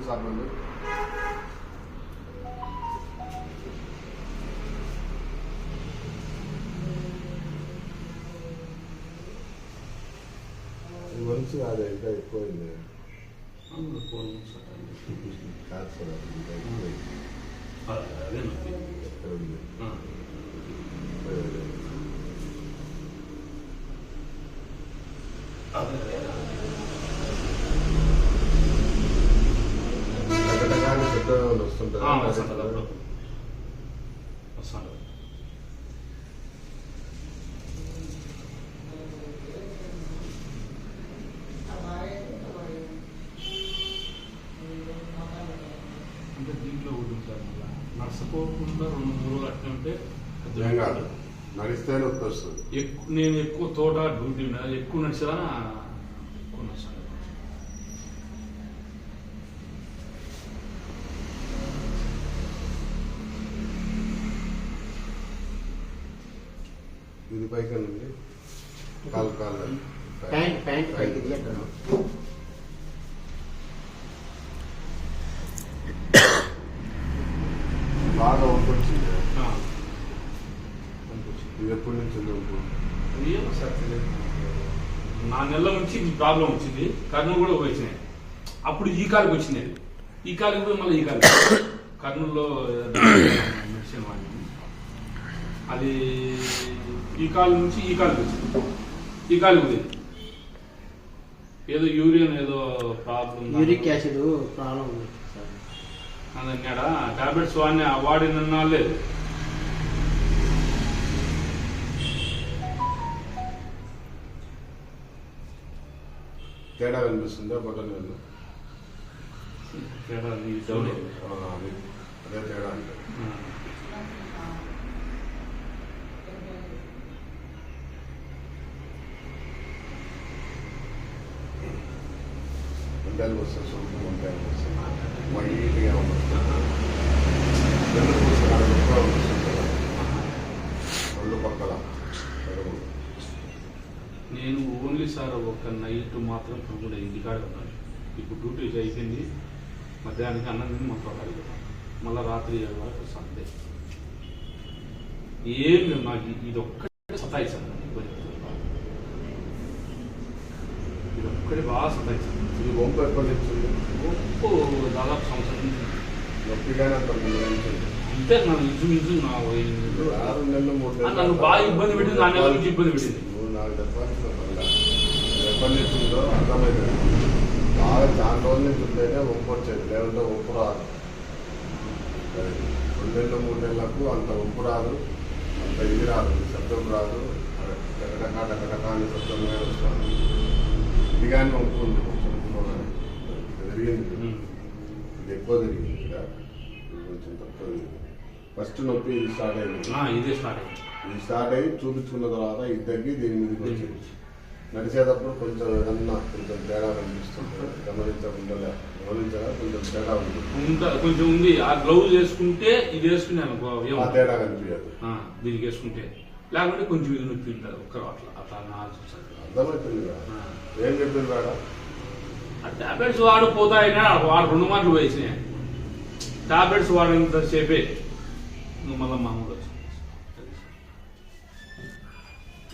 సార్లు మంచి కాదు ఇంకా ఎక్కువైంది కాదు సార్ ఇంకా ఎక్కువైంది ఎక్కడ ఉంది వస్తుంటుంది అంటే దీంట్లో ఉంటుంది సార్ మళ్ళీ నడసపోకుండా 2-3 రోజులు అట్లా ఉంటే నడిస్తేనే వస్తుంది. నేను ఎక్కువ తోట డ్యూటీ ఎక్కువ నడిచా ఎక్కువ నడుస్తాను. ఇది పైకి ఉంది కాలు కాలు ప్యాంట్ పైకి బాగా వంపొచ్చింది. ఇది ఎప్పటి నుంచి నా నెల నుంచి ఈ ప్రాబ్లం వచ్చింది. కర్నూలు కూడా వచ్చినాయి. అప్పుడు ఈ కాలికి వచ్చింది. ఈ కాలికి పోయి మళ్ళీ ఈ కాలికి కర్నూలులో మెడిసిన్ వాడి అది ఈ కాలు నుంచి ఈ కాలికి వచ్చింది. ఈ కాలికి పోయింది. ఏదో యూరిన్ ఏదో ప్రాబ్లం, యూరిక్ యాసిడ్ ప్రాబ్లం ఉంది అన్నాడా. టాబ్లెట్స్ వాడిన లేదు. తేడా కనిపిస్తుందా బట్టలు? తేడా అదే తేడా అంటే వంకాయలు వస్తాయి. సొంత వంకాయలు వస్తాయి. వైట్గా వస్తుంది. రెండు పక్కల నేను ఓన్లీ సార్ ఒక నైట్ మాత్రం కూడా ఇంటికాడ ఉన్నాను. ఇప్పుడు డ్యూటీ అయిపోయింది. మధ్యాహ్నానికి అన్నం తిని మన తోట అడుగుతాను. మళ్ళీ రాత్రి 7 వరకు సండే. ఏం లేదు నాకు ఇది ఒక్కటే సతాయిస్తాను. ఇది ఒక్కటి బాగా సతాయిస్తాను. ఇది వంపు ఎప్పటి నుంచి వంపు దాదాపు సంవత్సరం నొప్పిగానే అంతే. నన్ను ఇంచు నా 6 నెలలు 3 నెలలు నన్ను బాగా ఇబ్బంది పెట్టింది. నా నెల నుంచి ఇబ్బంది పెట్టింది. 3-4 ఎప్పటి నుంచి ఉందో అర్థమైంది. బాగా చాలా రోజుల నుంచి ఉంటేనే వంపు వచ్చేది. లేదంటే వంపు రాదు. 2 నెలలు 3 నెలలకు అంత వంపు రాదు. అంత ఇది రాదు. శబ్దం రాదు. టకటకా అని శబ్దంగా వస్తుంది. ఇది కానీ వంపు ఉంది. తిరిగింది. ఇది ఎక్కువ తిరిగింది. కొంచెం తక్కువ తిరిగింది. ఫస్ట్ నొప్పి ఇది స్టార్ట్ అయింది. ఇదే స్టార్ట్ అయింది. ఇది స్టార్ట్ అయ్యి చూపించుకున్న తర్వాత ఇది తగ్గి దీని మీదకి వచ్చింది. నడిచేటప్పుడు కొంచెం ఏదన్నా కొంచెం తేడా కనిపిస్తుంది. గమనించగా కొంచెం తేడా ఉంది. కొంచెం ఉంది. ఆ గ్లౌజ్ వేసుకుంటే ఇది వేసుకున్నాను ఆ తేడా కనిపించదు. దీనికి వేసుకుంటే లేకుంటే కొంచెం ఇది నొప్పి ఉంటుంది. ఒక్క అట్లా అర్థమవుతుంది కదా. ఏం చెప్పింది మేడం? టాబ్లెట్స్ వాడు పోతాయినా వాడు 2 మార్లు వేసినాయి. టాబ్లెట్స్ వాడినంత సేపే నువ్వు మళ్ళీ మామూలు వచ్చి